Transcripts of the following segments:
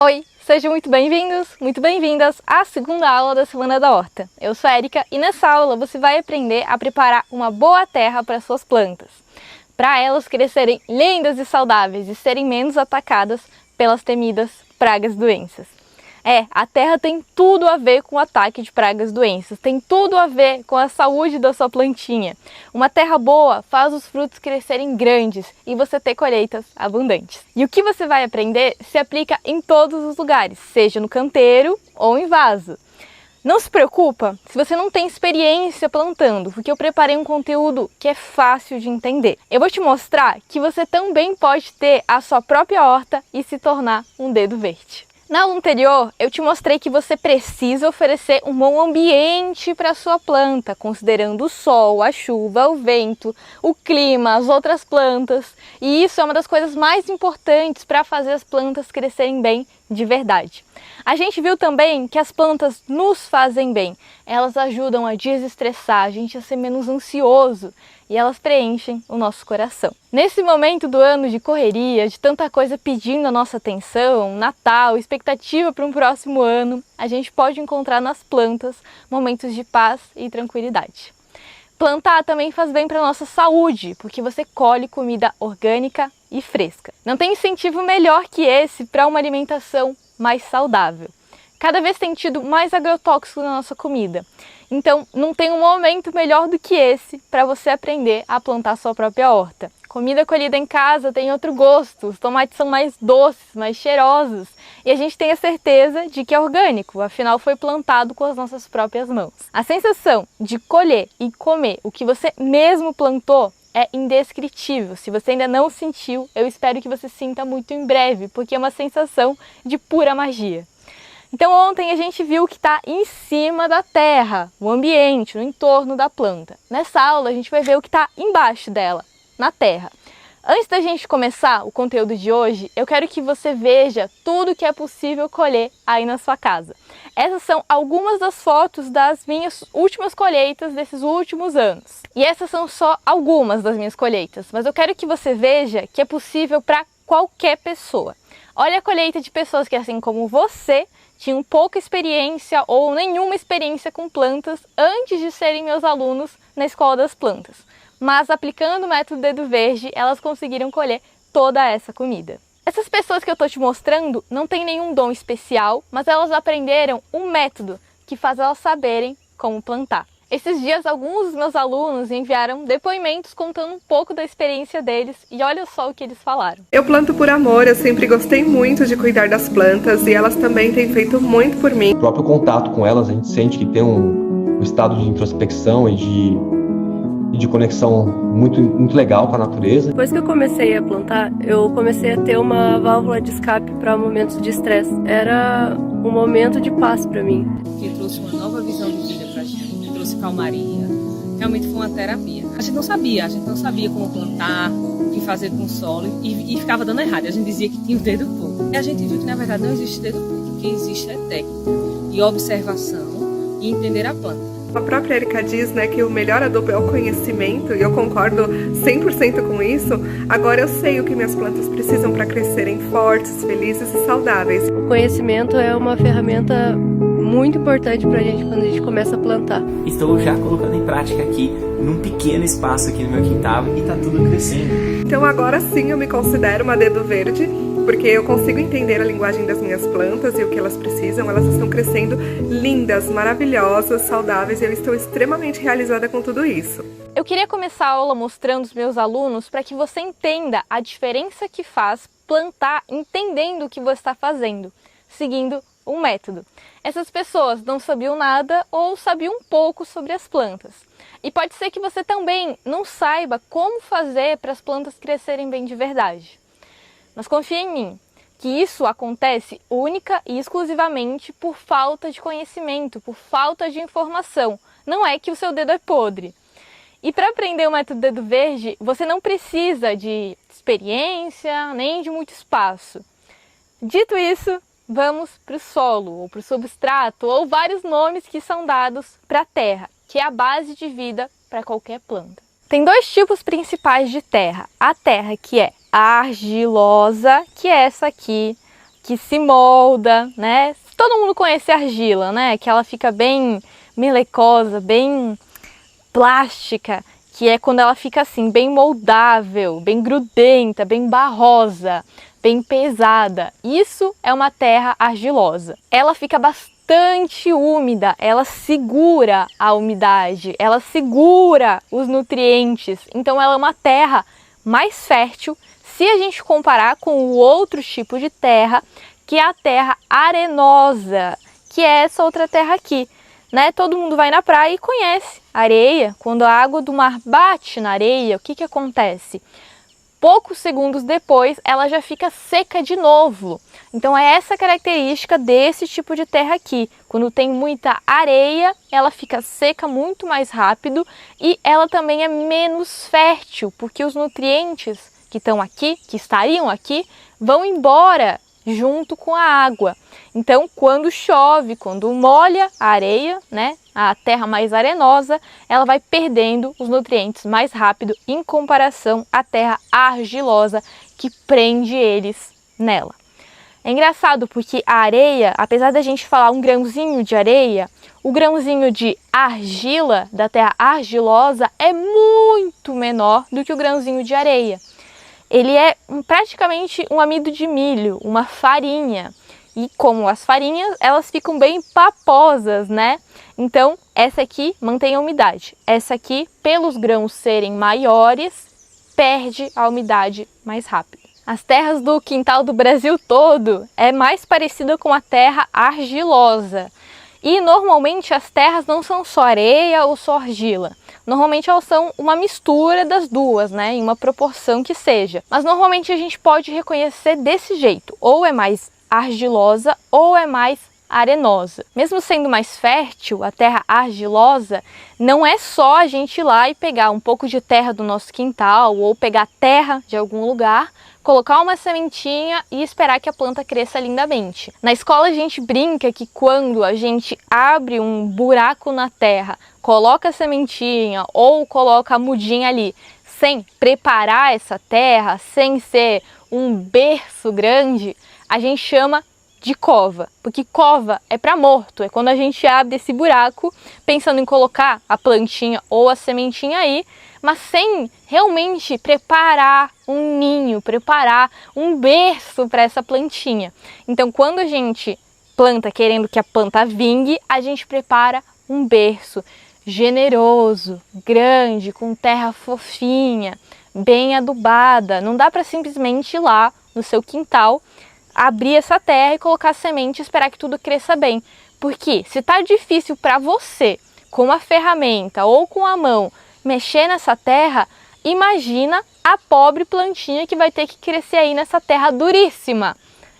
Oi, sejam muito bem-vindos, muito bem-vindas à segunda aula da Semana da Horta. Eu sou a Erika e nessa aula você vai aprender a preparar uma boa terra para suas plantas, para elas crescerem lindas e saudáveis e serem menos atacadas pelas temidas pragas e doenças. A terra tem tudo a ver com o ataque de pragas e doenças, tem tudo a ver com a saúde da sua plantinha. Uma terra boa faz os frutos crescerem grandes e você ter colheitas abundantes. E o que você vai aprender se aplica em todos os lugares, seja no canteiro ou em vaso. Não se preocupa se você não tem experiência plantando, porque eu preparei um conteúdo que é fácil de entender. Eu vou te mostrar que você também pode ter a sua própria horta e se tornar um dedo verde. Na aula anterior, eu te mostrei que você precisa oferecer um bom ambiente para a sua planta, considerando o sol, a chuva, o vento, o clima, as outras plantas. E isso é uma das coisas mais importantes para fazer as plantas crescerem bem de verdade. A gente viu também que as plantas nos fazem bem. Elas ajudam a desestressar, a gente a ser menos ansioso e elas preenchem o nosso coração. Nesse momento do ano de correria, de tanta coisa pedindo a nossa atenção, Natal, expectativa para um próximo ano, a gente pode encontrar nas plantas momentos de paz e tranquilidade. Plantar também faz bem para a nossa saúde, porque você colhe comida orgânica e fresca. Não tem incentivo melhor que esse para uma alimentação mais saudável. Cada vez tem tido mais agrotóxico na nossa comida. Então, não tem um momento melhor do que esse para você aprender a plantar sua própria horta. Comida colhida em casa tem outro gosto, os tomates são mais doces, mais cheirosos e a gente tem a certeza de que é orgânico, afinal foi plantado com as nossas próprias mãos. A sensação de colher e comer o que você mesmo plantou é indescritível. Se você ainda não sentiu, eu espero que você sinta muito em breve, porque é uma sensação de pura magia. Então ontem a gente viu o que está em cima da terra, o ambiente, o entorno da planta. Nessa aula a gente vai ver o que está embaixo dela, na terra. Antes da gente começar o conteúdo de hoje, eu quero que você veja tudo que é possível colher aí na sua casa. Essas são algumas das fotos das minhas últimas colheitas desses últimos anos. E essas são só algumas das minhas colheitas, mas eu quero que você veja que é possível para qualquer pessoa. Olha a colheita de pessoas que, assim como você, tinham pouca experiência ou nenhuma experiência com plantas antes de serem meus alunos na Escola das Plantas. Mas aplicando o método Dedo Verde, elas conseguiram colher toda essa comida. Essas pessoas que eu estou te mostrando não têm nenhum dom especial, mas elas aprenderam um método que faz elas saberem como plantar. Esses dias, alguns dos meus alunos enviaram depoimentos contando um pouco da experiência deles e olha só o que eles falaram. Eu planto por amor, eu sempre gostei muito de cuidar das plantas e elas também têm feito muito por mim. O próprio contato com elas, a gente sente que tem um estado de introspecção e de conexão muito legal com a natureza. Depois que eu comecei a plantar, eu comecei a ter uma válvula de escape para momentos de estresse. Era um momento de paz para mim. Que trouxe uma nova visão de vida pra gente, trouxe calmaria. Realmente foi uma terapia. A gente não sabia como plantar, o que fazer com o solo e ficava dando errado. A gente dizia que tinha o dedo podre. E a gente viu que na verdade não existe dedo podre. O que existe é técnica e observação e entender a planta. A própria Erika diz, que o melhor adubo é o conhecimento, e eu concordo 100% com isso. Agora eu sei o que minhas plantas precisam para crescerem fortes, felizes e saudáveis. O conhecimento é uma ferramenta muito importante para a gente quando a gente começa a plantar. Estou já colocando em prática aqui, num pequeno espaço aqui no meu quintal, e está tudo crescendo. Então agora sim eu me considero uma dedo verde, porque eu consigo entender a linguagem das minhas plantas e o que elas precisam. Elas estão crescendo lindas, maravilhosas, saudáveis e eu estou extremamente realizada com tudo isso. Eu queria começar a aula mostrando os meus alunos para que você entenda a diferença que faz plantar entendendo o que você está fazendo, seguindo um método. Essas pessoas não sabiam nada ou sabiam um pouco sobre as plantas. E pode ser que você também não saiba como fazer para as plantas crescerem bem de verdade. Mas confia em mim, que isso acontece única e exclusivamente por falta de conhecimento, por falta de informação. Não é que o seu dedo é podre. E para aprender o método Dedo Verde, você não precisa de experiência nem de muito espaço. Dito isso, vamos para o solo, ou para o substrato, ou vários nomes que são dados para a terra, que é a base de vida para qualquer planta. Tem dois tipos principais de terra. A terra que é argilosa, que é essa aqui, que se molda, né? Todo mundo conhece a argila, né? Que ela fica bem melecosa, bem plástica, que é quando ela fica assim, bem moldável, bem grudenta, bem barrosa, bem pesada. Isso é uma terra argilosa. Ela fica bastante úmida, ela segura a umidade, ela segura os nutrientes. Então ela é uma terra mais fértil se a gente comparar com o outro tipo de terra, que é a terra arenosa, que é essa outra terra aqui. Né? Todo mundo vai na praia e conhece areia. Quando a água do mar bate na areia, o que acontece? Poucos segundos depois, ela já fica seca de novo. Então é essa característica desse tipo de terra aqui. Quando tem muita areia, ela fica seca muito mais rápido e ela também é menos fértil, porque os nutrientes que estão aqui, que estariam aqui, vão embora junto com a água. Então, quando chove, quando molha a areia, né, a terra mais arenosa, ela vai perdendo os nutrientes mais rápido em comparação à terra argilosa, que prende eles nela. É engraçado porque a areia, apesar da gente falar um grãozinho de areia, o grãozinho de argila da terra argilosa é muito menor do que o grãozinho de areia. Ele é praticamente um amido de milho, uma farinha. E como as farinhas, elas ficam bem paposas, né? Então, essa aqui mantém a umidade. Essa aqui, pelos grãos serem maiores, perde a umidade mais rápido. As terras do quintal do Brasil todo é mais parecida com a terra argilosa. E normalmente as terras não são só areia ou só argila. Normalmente elas são uma mistura das duas, né? Em uma proporção que seja. Mas normalmente a gente pode reconhecer desse jeito. Ou é mais argilosa ou é mais arenosa. Mesmo sendo mais fértil, a terra argilosa, não é só a gente ir lá e pegar um pouco de terra do nosso quintal ou pegar terra de algum lugar, colocar uma sementinha e esperar que a planta cresça lindamente. Na escola a gente brinca que quando a gente abre um buraco na terra, coloca a sementinha ou coloca a mudinha ali, sem preparar essa terra, sem ser um berço grande, a gente chama de cova, porque cova é para morto, é quando a gente abre esse buraco pensando em colocar a plantinha ou a sementinha aí, mas sem realmente preparar um ninho, preparar um berço para essa plantinha. Então, quando a gente planta querendo que a planta vingue, a gente prepara um berço generoso, grande, com terra fofinha, bem adubada. Não dá para simplesmente ir lá no seu quintal, abrir essa terra e colocar semente e esperar que tudo cresça bem. Porque se tá difícil para você, com a ferramenta ou com a mão, mexer nessa terra, imagina a pobre plantinha que vai ter que crescer aí nessa terra duríssima,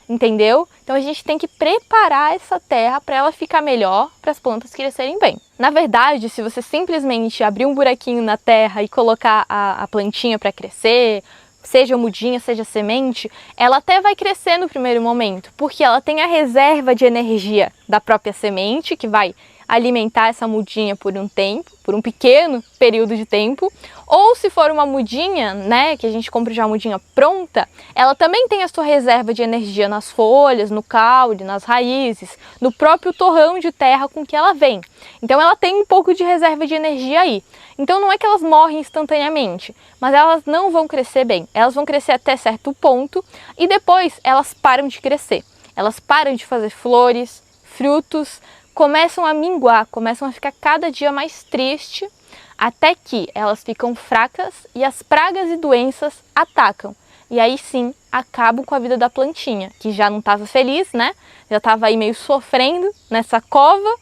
entendeu? Então a gente tem que preparar essa terra para ela ficar melhor, para as plantas crescerem bem. Na verdade, se você simplesmente abrir um buraquinho na terra e colocar a plantinha para crescer, seja mudinha, seja semente, ela até vai crescer no primeiro momento, porque ela tem a reserva de energia da própria semente, que vai alimentar essa mudinha por um tempo, por um pequeno período de tempo, ou se for uma mudinha, né, que a gente compra já a mudinha pronta, ela também tem a sua reserva de energia nas folhas, no caule, nas raízes, no próprio torrão de terra com que ela vem. Então ela tem um pouco de reserva de energia aí. Então não é que elas morrem instantaneamente, mas elas não vão crescer bem. Elas vão crescer até certo ponto e depois elas param de crescer. Elas param de fazer flores, frutos, começam a minguar, começam a ficar cada dia mais triste, até que elas ficam fracas e as pragas e doenças atacam. E aí sim, acabam com a vida da plantinha, que já não estava feliz, né? Já estava aí meio sofrendo nessa cova,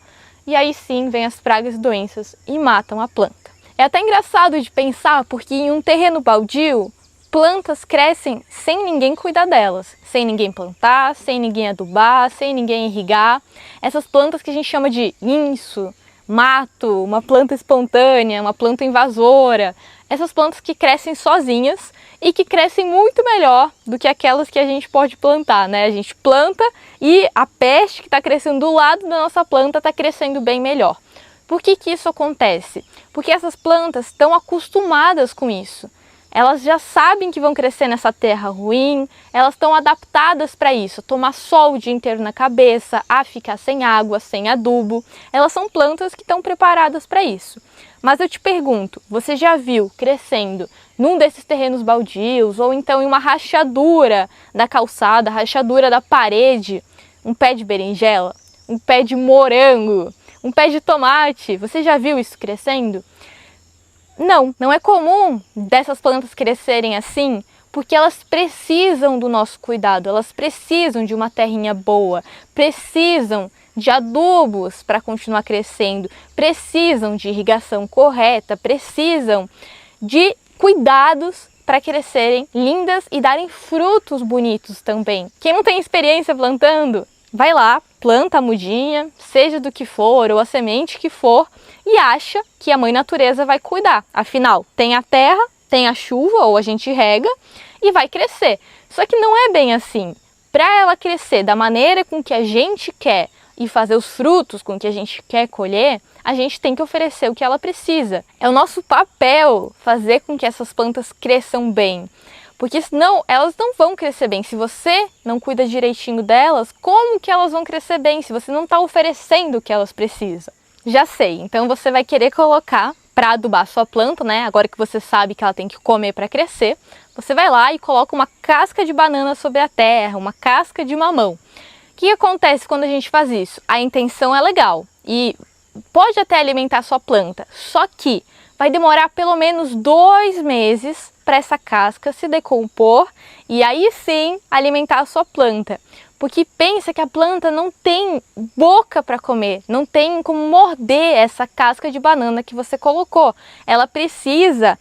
e aí sim vem as pragas e doenças e matam a planta. É até engraçado de pensar, porque em um terreno baldio, plantas crescem sem ninguém cuidar delas, sem ninguém plantar, sem ninguém adubar, sem ninguém irrigar. Essas plantas que a gente chama de guinso, mato, uma planta espontânea, uma planta invasora, essas plantas que crescem sozinhas e que crescem muito melhor do que aquelas que a gente pode plantar, né? A gente planta e a peste que está crescendo do lado da nossa planta está crescendo bem melhor. Por que isso acontece? Porque essas plantas estão acostumadas com isso. elas já sabem que vão crescer nessa terra ruim, elas estão adaptadas para isso, a tomar sol o dia inteiro na cabeça, a ficar sem água, sem adubo. Elas são plantas que estão preparadas para isso. Mas eu te pergunto, você já viu crescendo num desses terrenos baldios ou então em uma rachadura da calçada, rachadura da parede, um pé de berinjela, um pé de morango, um pé de tomate? Você já viu isso crescendo? Não, não é comum dessas plantas crescerem assim, porque elas precisam do nosso cuidado, elas precisam de uma terrinha boa, precisam de adubos para continuar crescendo, precisam de irrigação correta, precisam de cuidados para crescerem lindas e darem frutos bonitos também. Quem não tem experiência plantando, vai lá, planta a mudinha, seja do que for ou a semente que for, e acha que a mãe natureza vai cuidar. Afinal, tem a terra, tem a chuva ou a gente rega e vai crescer. Só que não é bem assim. Para ela crescer da maneira com que a gente quer e fazer os frutos com que a gente quer colher, a gente tem que oferecer o que ela precisa. É o nosso papel fazer com que essas plantas cresçam bem. Porque senão elas não vão crescer bem. Se você não cuida direitinho delas, como que elas vão crescer bem se você não está oferecendo o que elas precisam? Já sei, então você vai querer colocar para adubar sua planta, né? Agora que você sabe que ela tem que comer para crescer, você vai lá e coloca uma casca de banana sobre a terra, uma casca de mamão. O que acontece quando a gente faz isso? A intenção é legal e pode até alimentar sua planta, só que vai demorar pelo menos 2 meses para essa casca se decompor e aí sim alimentar a sua planta. Porque pensa que a planta não tem boca para comer, não tem como morder essa casca de banana que você colocou. Ela precisa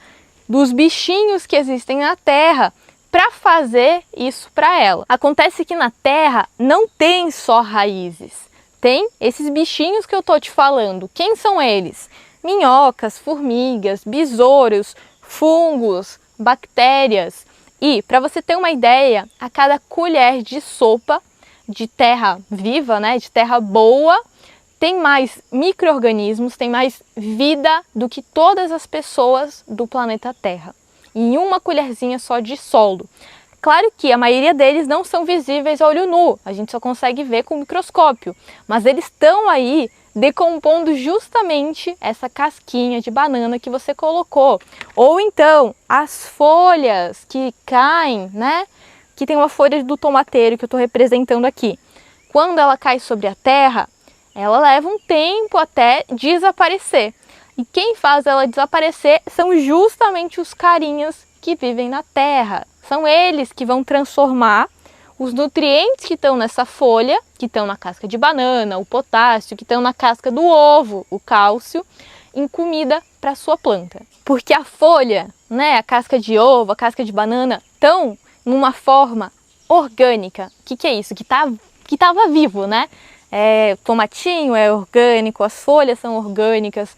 dos bichinhos que existem na terra para fazer isso para ela. Acontece que na terra não tem só raízes, tem esses bichinhos que eu tô te falando. Quem são eles? Minhocas, formigas, besouros, fungos, bactérias. E, para você ter uma ideia, a cada colher de sopa de terra viva, né, de terra boa, tem mais micro-organismos, tem mais vida do que todas as pessoas do planeta Terra, em uma colherzinha só de solo. Claro que a maioria deles não são visíveis a olho nu, a gente só consegue ver com o microscópio, mas eles estão aí decompondo justamente essa casquinha de banana que você colocou. Ou então, as folhas que caem, né? Que tem uma folha do tomateiro que eu estou representando aqui. Quando ela cai sobre a terra, ela leva um tempo até desaparecer. E quem faz ela desaparecer são justamente os carinhas que vivem na terra. São eles que vão transformar os nutrientes que estão nessa folha, que estão na casca de banana, o potássio, que estão na casca do ovo, o cálcio, em comida para a sua planta. Porque a folha, né, a casca de ovo, a casca de banana, estão numa forma orgânica. O que é isso? Que estava vivo, né? O tomatinho é orgânico, as folhas são orgânicas,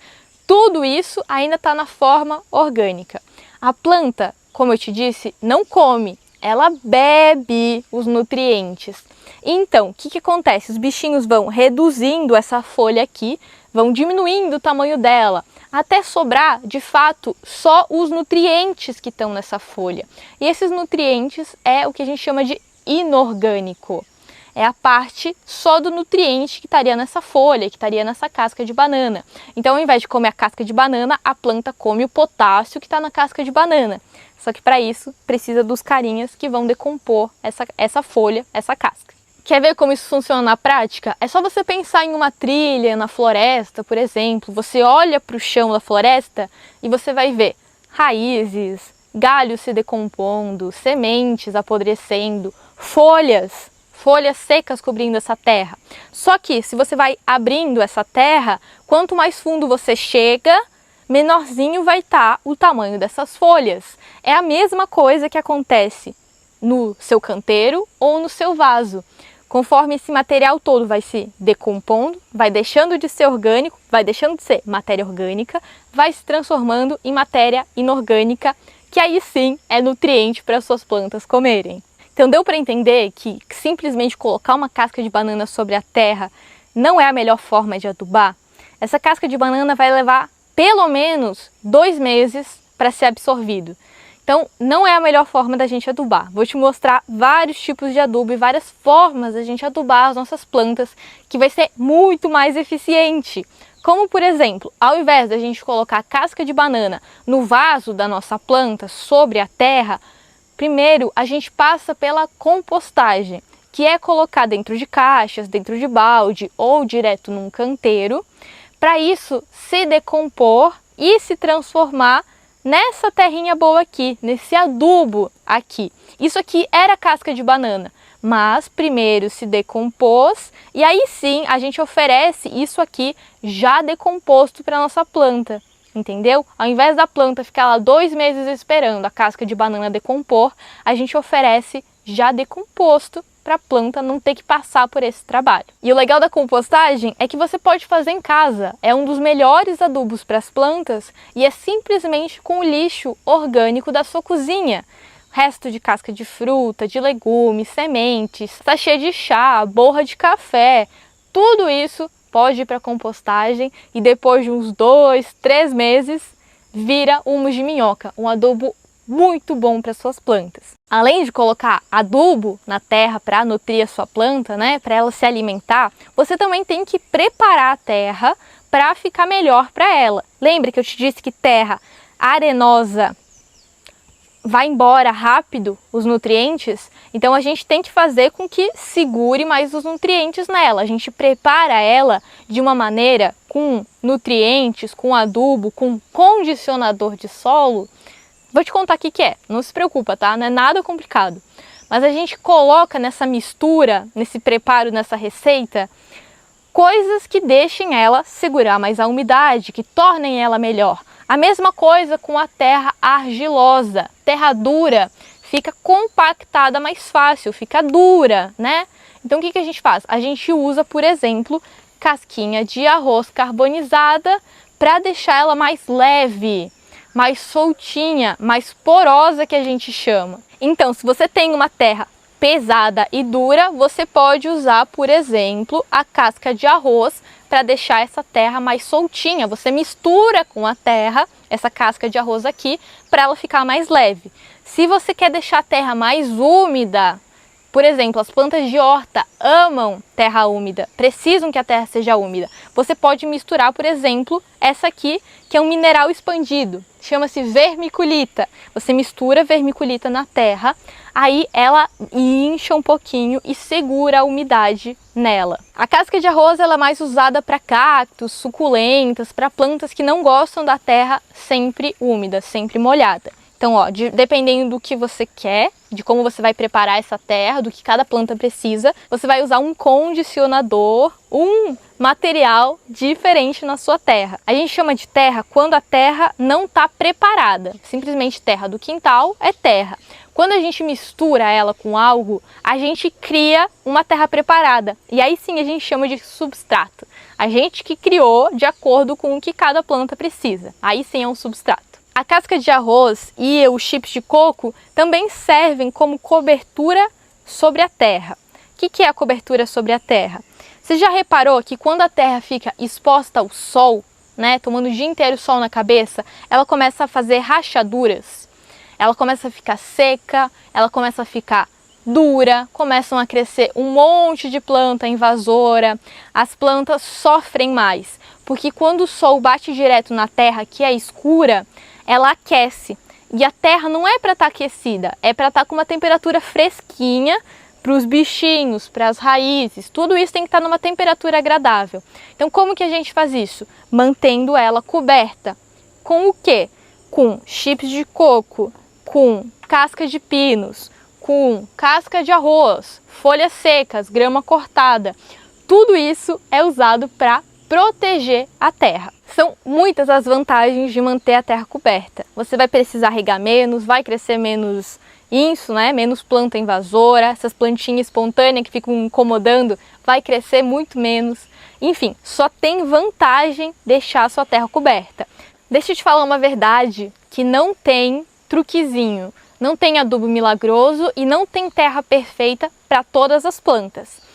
tudo isso ainda está na forma orgânica. A planta, como eu te disse, não come, ela bebe os nutrientes. Então, o que acontece? Os bichinhos vão reduzindo essa folha aqui, vão diminuindo o tamanho dela, até sobrar, de fato, só os nutrientes que estão nessa folha. E esses nutrientes é o que a gente chama de inorgânico. É a parte só do nutriente que estaria nessa folha, que estaria nessa casca de banana. Então, ao invés de comer a casca de banana, a planta come o potássio que está na casca de banana. Só que para isso, precisa dos carinhas que vão decompor essa folha, essa casca. Quer ver como isso funciona na prática? É só você pensar em uma trilha na floresta, por exemplo. Você olha para o chão da floresta e você vai ver raízes, galhos se decompondo, sementes apodrecendo, folhas secas cobrindo essa terra. Só que se você vai abrindo essa terra, quanto mais fundo você chega, menorzinho vai estar o tamanho dessas folhas. É a mesma coisa que acontece no seu canteiro ou no seu vaso. Conforme esse material todo vai se decompondo, vai deixando de ser orgânico, vai deixando de ser matéria orgânica, vai se transformando em matéria inorgânica, que aí sim é nutriente para as suas plantas comerem. Então deu para entender que simplesmente colocar uma casca de banana sobre a terra não é a melhor forma de adubar? Essa casca de banana vai levar pelo menos 2 meses para ser absorvido. Então, não é a melhor forma da gente adubar. Vou te mostrar vários tipos de adubo e várias formas da gente adubar as nossas plantas, que vai ser muito mais eficiente. Como, por exemplo, ao invés da gente colocar casca de banana no vaso da nossa planta, sobre a terra, primeiro a gente passa pela compostagem, que é colocar dentro de caixas, dentro de balde ou direto num canteiro, para isso se decompor e se transformar nessa terrinha boa aqui, nesse adubo aqui. Isso aqui era casca de banana, mas primeiro se decompôs e aí sim a gente oferece isso aqui já decomposto para nossa planta, entendeu? Ao invés da planta ficar lá 2 meses esperando a casca de banana decompor, a gente oferece já decomposto para a planta não ter que passar por esse trabalho. E o legal da compostagem é que você pode fazer em casa. É um dos melhores adubos para as plantas e é simplesmente com o lixo orgânico da sua cozinha. Resto de casca de fruta, de legumes, sementes, sachê de chá, borra de café, tudo isso pode ir para compostagem e depois de uns 2, 3 meses vira humus de minhoca, um adubo muito bom para suas plantas. Além de colocar adubo na terra para nutrir a sua planta, né, para ela se alimentar, você também tem que preparar a terra para ficar melhor para ela. Lembra que eu te disse que terra arenosa vai embora rápido os nutrientes? Então a gente tem que fazer com que segure mais os nutrientes nela. A gente prepara ela de uma maneira com nutrientes, com adubo, com condicionador de solo. Vou te contar o que é, não se preocupa, tá? Não é nada complicado. Mas a gente coloca nessa mistura, nesse preparo, nessa receita, coisas que deixem ela segurar mais a umidade, que tornem ela melhor. A mesma coisa com a terra argilosa. Terra dura fica compactada mais fácil, fica dura, né? Então o que a gente faz? A gente usa, por exemplo, casquinha de arroz carbonizada para deixar ela mais leve, mais soltinha, mais porosa, que a gente chama. Então, se você tem uma terra pesada e dura, você pode usar, por exemplo, a casca de arroz para deixar essa terra mais soltinha. Você mistura com a terra, essa casca de arroz aqui, para ela ficar mais leve. Se você quer deixar a terra mais úmida, por exemplo, as plantas de horta amam terra úmida, precisam que a terra seja úmida. Você pode misturar, por exemplo, essa aqui, que é um mineral expandido, chama-se vermiculita. Você mistura vermiculita na terra, aí ela incha um pouquinho e segura a umidade nela. A casca de arroz ela é mais usada para cactos, suculentas, para plantas que não gostam da terra sempre úmida, sempre molhada. Então, ó, dependendo do que você quer, de como você vai preparar essa terra, do que cada planta precisa, você vai usar um condicionador, um material diferente na sua terra. A gente chama de terra quando a terra não está preparada. Simplesmente terra do quintal é terra. Quando a gente mistura ela com algo, a gente cria uma terra preparada. E aí sim a gente chama de substrato. A gente que criou de acordo com o que cada planta precisa. Aí sim é um substrato. A casca de arroz e os chips de coco também servem como cobertura sobre a terra. O que é a cobertura sobre a terra? Você já reparou que quando a terra fica exposta ao sol, né, tomando o dia inteiro sol na cabeça, ela começa a fazer rachaduras? Ela começa a ficar seca, ela começa a ficar dura, começam a crescer um monte de planta invasora, as plantas sofrem mais, porque quando o sol bate direto na terra, que é escura, ela aquece. E a terra não é para estar aquecida, é para estar com uma temperatura fresquinha para os bichinhos, para as raízes, tudo isso tem que estar numa temperatura agradável. Então como que a gente faz isso? Mantendo ela coberta. Com o quê? Com chips de coco, com casca de pinos, com casca de arroz, folhas secas, grama cortada. Tudo isso é usado para proteger a terra. São muitas as vantagens de manter a terra coberta. Você vai precisar regar menos, vai crescer menos isso, né? Menos planta invasora, essas plantinhas espontâneas que ficam incomodando, vai crescer muito menos. Enfim, só tem vantagem deixar a sua terra coberta. Deixa eu te falar uma verdade, que não tem truquezinho, não tem adubo milagroso e não tem terra perfeita para todas as plantas.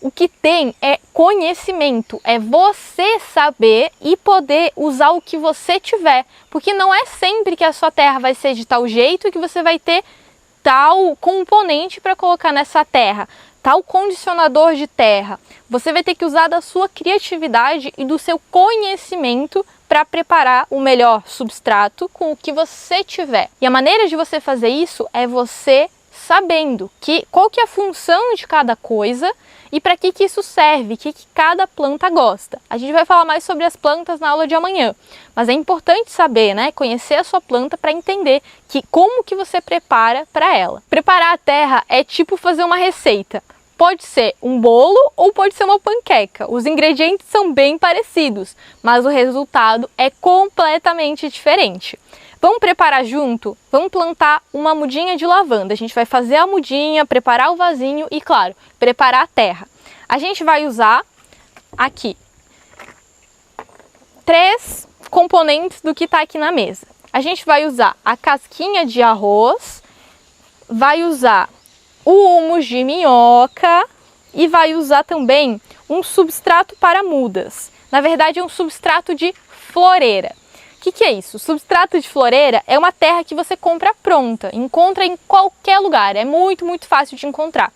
O que tem é conhecimento, é você saber e poder usar o que você tiver, porque não é sempre que a sua terra vai ser de tal jeito que você vai ter tal componente para colocar nessa terra, tal condicionador de terra. Você vai ter que usar da sua criatividade e do seu conhecimento para preparar o melhor substrato com o que você tiver. E a maneira de você fazer isso é você sabendo qual que é a função de cada coisa e para que isso serve, o que cada planta gosta. A gente vai falar mais sobre as plantas na aula de amanhã, mas é importante saber, né, conhecer a sua planta para entender como que você prepara para ela. Preparar a terra é tipo fazer uma receita. Pode ser um bolo ou pode ser uma panqueca. Os ingredientes são bem parecidos, mas o resultado é completamente diferente. Vamos preparar junto? Vamos plantar uma mudinha de lavanda. A gente vai fazer a mudinha, preparar o vasinho e, claro, preparar a terra. A gente vai usar aqui 3 componentes do que está aqui na mesa. A gente vai usar a casquinha de arroz, vai usar o humus de minhoca e vai usar também um substrato para mudas. Na verdade, é um substrato de floreira. O que é isso? Substrato de floreira é uma terra que você compra pronta, encontra em qualquer lugar, é muito fácil de encontrar.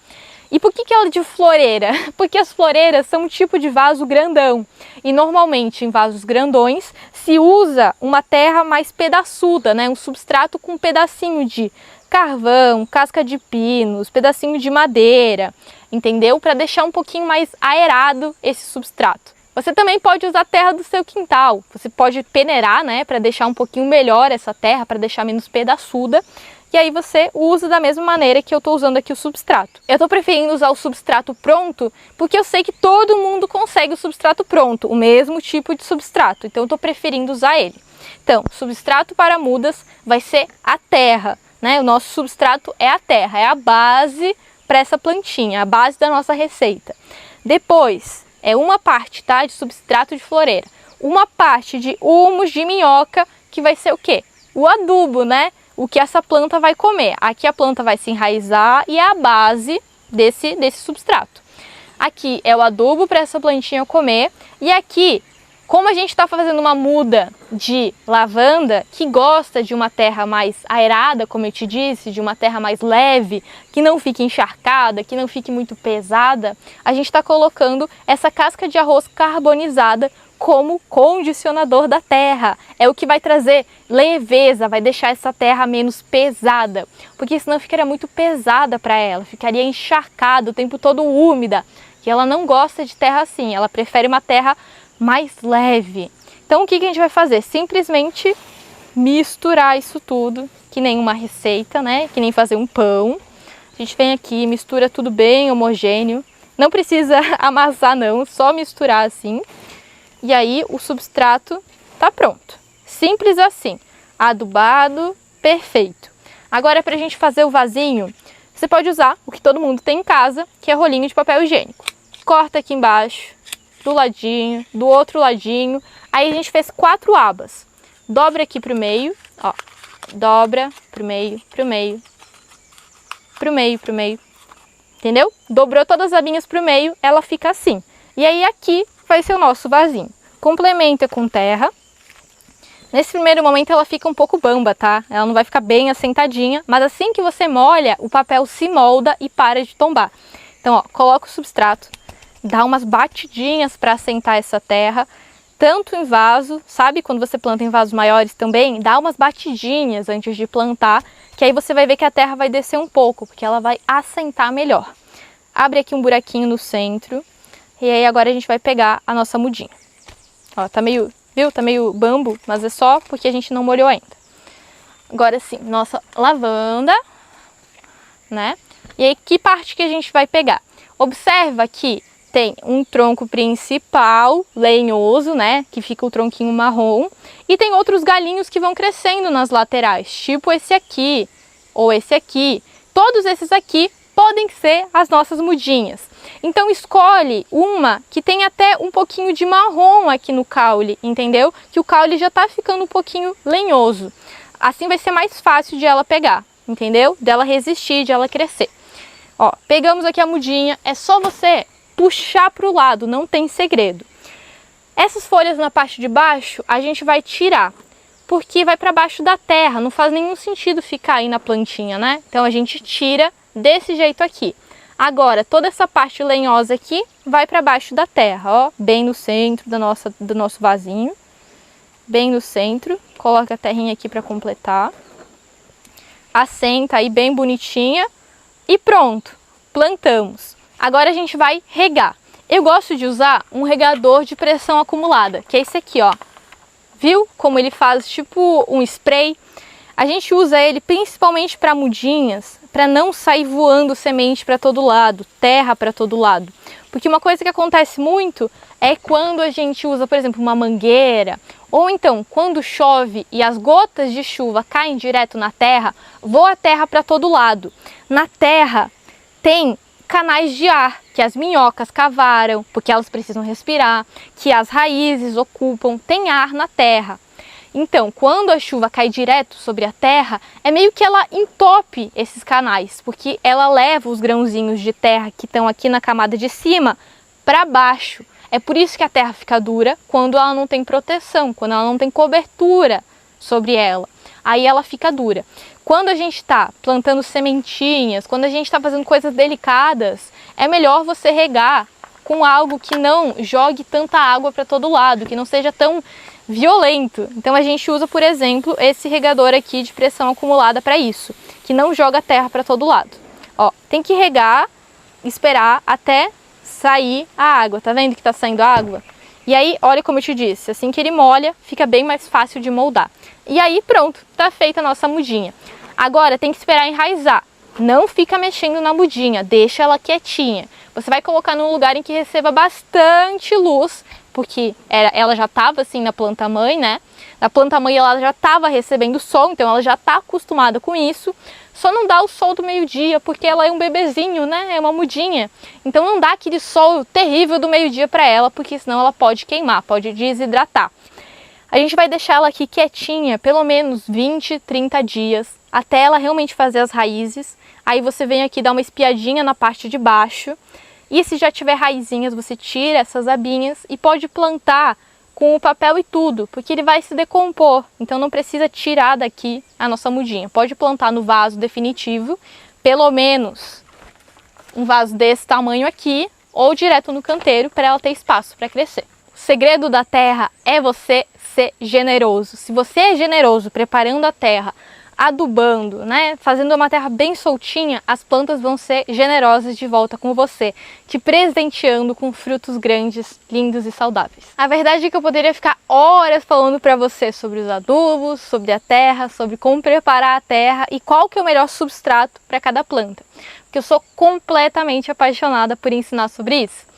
E por que ela é de floreira? Porque as floreiras são um tipo de vaso grandão e normalmente em vasos grandões se usa uma terra mais pedaçuda, né? Um substrato com um pedacinho de carvão, casca de pinos, pedacinho de madeira, entendeu? Para deixar um pouquinho mais aerado esse substrato. Você também pode usar a terra do seu quintal, você pode peneirar, né, para deixar um pouquinho melhor essa terra, para deixar menos pedaçuda, e aí você usa da mesma maneira que eu estou usando aqui o substrato. Eu estou preferindo usar o substrato pronto, porque eu sei que todo mundo consegue o substrato pronto, o mesmo tipo de substrato, então eu estou preferindo usar ele. Então, substrato para mudas vai ser a terra, né, o nosso substrato é a terra, é a base para essa plantinha, a base da nossa receita. Depois, é uma parte, tá, de substrato de floreira, uma parte de humus de minhoca, que vai ser o quê? O adubo, né? O que essa planta vai comer. Aqui a planta vai se enraizar e é a base desse substrato. Aqui é o adubo para essa plantinha comer. E aqui, como a gente está fazendo uma muda de lavanda, que gosta de uma terra mais aerada, como eu te disse, de uma terra mais leve, que não fique encharcada, que não fique muito pesada, a gente está colocando essa casca de arroz carbonizada como condicionador da terra. É o que vai trazer leveza, vai deixar essa terra menos pesada, porque senão ficaria muito pesada para ela, ficaria encharcada o tempo todo úmida, e ela não gosta de terra assim, ela prefere uma terra mais leve. Então o que a gente vai fazer? Simplesmente misturar isso tudo, que nem uma receita, né? Que nem fazer um pão. A gente vem aqui, mistura tudo bem homogêneo. Não precisa amassar não, só misturar assim. E aí o substrato tá pronto. Simples assim. Adubado, perfeito. Agora pra gente fazer o vasinho, você pode usar o que todo mundo tem em casa, que é rolinho de papel higiênico. Corta aqui embaixo, do ladinho, do outro ladinho. Aí a gente fez 4 abas. Dobra aqui pro meio, ó. Dobra pro meio, pro meio, pro meio, pro meio. Entendeu? Dobrou todas as abinhas pro meio, ela fica assim. E aí aqui vai ser o nosso vasinho. Complementa com terra. Nesse primeiro momento ela fica um pouco bamba, tá? Ela não vai ficar bem assentadinha, mas assim que você molha, o papel se molda e para de tombar. Então, ó, coloca o substrato. Dá umas batidinhas para assentar essa terra, tanto em vaso, sabe? Quando você planta em vasos maiores também, dá umas batidinhas antes de plantar, que aí você vai ver que a terra vai descer um pouco, porque ela vai assentar melhor. Abre aqui um buraquinho no centro, e aí agora a gente vai pegar a nossa mudinha. Ó, tá meio, viu? Tá meio bambo, mas é só porque a gente não molhou ainda. Agora sim, nossa lavanda, né? E aí que parte que a gente vai pegar? Observa que tem um tronco principal, lenhoso, né, que fica o tronquinho marrom, e tem outros galinhos que vão crescendo nas laterais, tipo esse aqui, ou esse aqui. Todos esses aqui podem ser as nossas mudinhas. Então escolhe uma que tem até um pouquinho de marrom aqui no caule, entendeu? Que o caule já tá ficando um pouquinho lenhoso. Assim vai ser mais fácil de ela pegar, entendeu? Dela resistir, de ela crescer. Ó, pegamos aqui a mudinha, é só você puxar para o lado, não tem segredo. Essas folhas na parte de baixo a gente vai tirar, porque vai para baixo da terra, não faz nenhum sentido ficar aí na plantinha, né? Então a gente tira desse jeito aqui. Agora, toda essa parte lenhosa aqui vai para baixo da terra, ó, bem no centro do nosso vasinho. Bem no centro, coloca a terrinha aqui para completar. Assenta aí bem bonitinha e pronto, plantamos. Agora a gente vai regar. Eu gosto de usar um regador de pressão acumulada, que é esse aqui, ó. Viu como ele faz tipo um spray? A gente usa ele principalmente para mudinhas, para não sair voando semente para todo lado, terra para todo lado. Porque uma coisa que acontece muito é quando a gente usa, por exemplo, uma mangueira, ou então quando chove e as gotas de chuva caem direto na terra, voa a terra para todo lado. Na terra tem canais de ar que as minhocas cavaram, porque elas precisam respirar, que as raízes ocupam, tem ar na terra. Então, quando a chuva cai direto sobre a terra, é meio que ela entope esses canais, porque ela leva os grãozinhos de terra que estão aqui na camada de cima para baixo. É por isso que a terra fica dura quando ela não tem proteção, quando ela não tem cobertura sobre ela. Aí ela fica dura. Quando a gente está plantando sementinhas, quando a gente está fazendo coisas delicadas, é melhor você regar com algo que não jogue tanta água para todo lado, que não seja tão violento. Então a gente usa, por exemplo, esse regador aqui de pressão acumulada para isso, que não joga a terra para todo lado. Ó, tem que regar, esperar até sair a água. Tá vendo que tá saindo água? E aí, olha como eu te disse, assim que ele molha, fica bem mais fácil de moldar. E aí pronto, tá feita a nossa mudinha. Agora tem que esperar enraizar. Não fica mexendo na mudinha, deixa ela quietinha. Você vai colocar num lugar em que receba bastante luz, porque ela já estava assim na planta mãe, né? Na planta mãe ela já estava recebendo sol, então ela já está acostumada com isso. Só não dá o sol do meio-dia, porque ela é um bebezinho, né? É uma mudinha. Então não dá aquele sol terrível do meio-dia para ela, porque senão ela pode queimar, pode desidratar. A gente vai deixar ela aqui quietinha, pelo menos 20, 30 dias, até ela realmente fazer as raízes. Aí você vem aqui dar uma espiadinha na parte de baixo. E se já tiver raizinhas, você tira essas abinhas e pode plantar com o papel e tudo, porque ele vai se decompor. Então não precisa tirar daqui a nossa mudinha. Pode plantar no vaso definitivo, pelo menos um vaso desse tamanho aqui, ou direto no canteiro para ela ter espaço para crescer. O segredo da terra é você ser generoso. Se você é generoso preparando a terra, adubando, né, fazendo uma terra bem soltinha, as plantas vão ser generosas de volta com você, te presenteando com frutos grandes, lindos e saudáveis. A verdade é que eu poderia ficar horas falando para você sobre os adubos, sobre a terra, sobre como preparar a terra e qual que é o melhor substrato para cada planta, porque eu sou completamente apaixonada por ensinar sobre isso.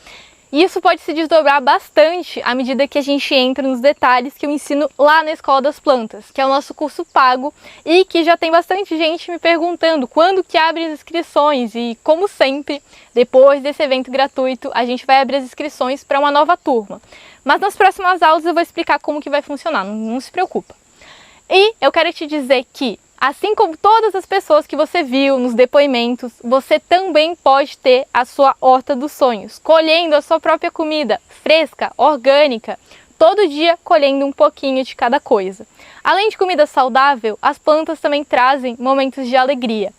E isso pode se desdobrar bastante à medida que a gente entra nos detalhes que eu ensino lá na Escola das Plantas, que é o nosso curso pago e que já tem bastante gente me perguntando quando que abre as inscrições. E como sempre, depois desse evento gratuito, a gente vai abrir as inscrições para uma nova turma. Mas nas próximas aulas eu vou explicar como que vai funcionar, não se preocupa. E eu quero te dizer que, assim como todas as pessoas que você viu nos depoimentos, você também pode ter a sua horta dos sonhos, colhendo a sua própria comida, fresca, orgânica, todo dia colhendo um pouquinho de cada coisa. Além de comida saudável, as plantas também trazem momentos de alegria.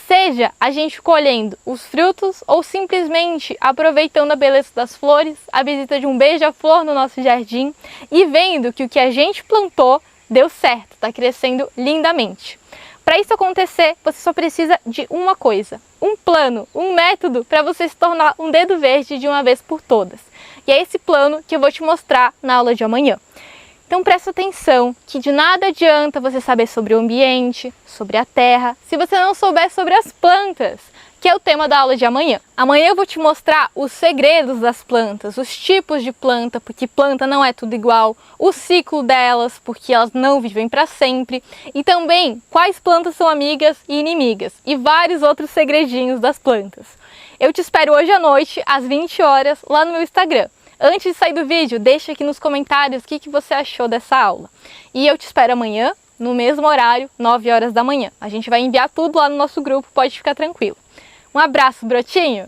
Seja a gente colhendo os frutos ou simplesmente aproveitando a beleza das flores, a visita de um beija-flor no nosso jardim e vendo que o que a gente plantou deu certo, está crescendo lindamente. Para isso acontecer, você só precisa de uma coisa, um plano, um método para você se tornar um dedo verde de uma vez por todas. E é esse plano que eu vou te mostrar na aula de amanhã. Então presta atenção que de nada adianta você saber sobre o ambiente, sobre a terra, se você não souber sobre as plantas, que é o tema da aula de amanhã. Amanhã eu vou te mostrar os segredos das plantas, os tipos de planta, porque planta não é tudo igual, o ciclo delas, porque elas não vivem para sempre, e também quais plantas são amigas e inimigas, e vários outros segredinhos das plantas. Eu te espero hoje à noite, às 20 horas, lá no meu Instagram. Antes de sair do vídeo, deixa aqui nos comentários o que você achou dessa aula. E eu te espero amanhã, no mesmo horário, 9 horas da manhã. A gente vai enviar tudo lá no nosso grupo, pode ficar tranquilo. Um abraço, brotinho!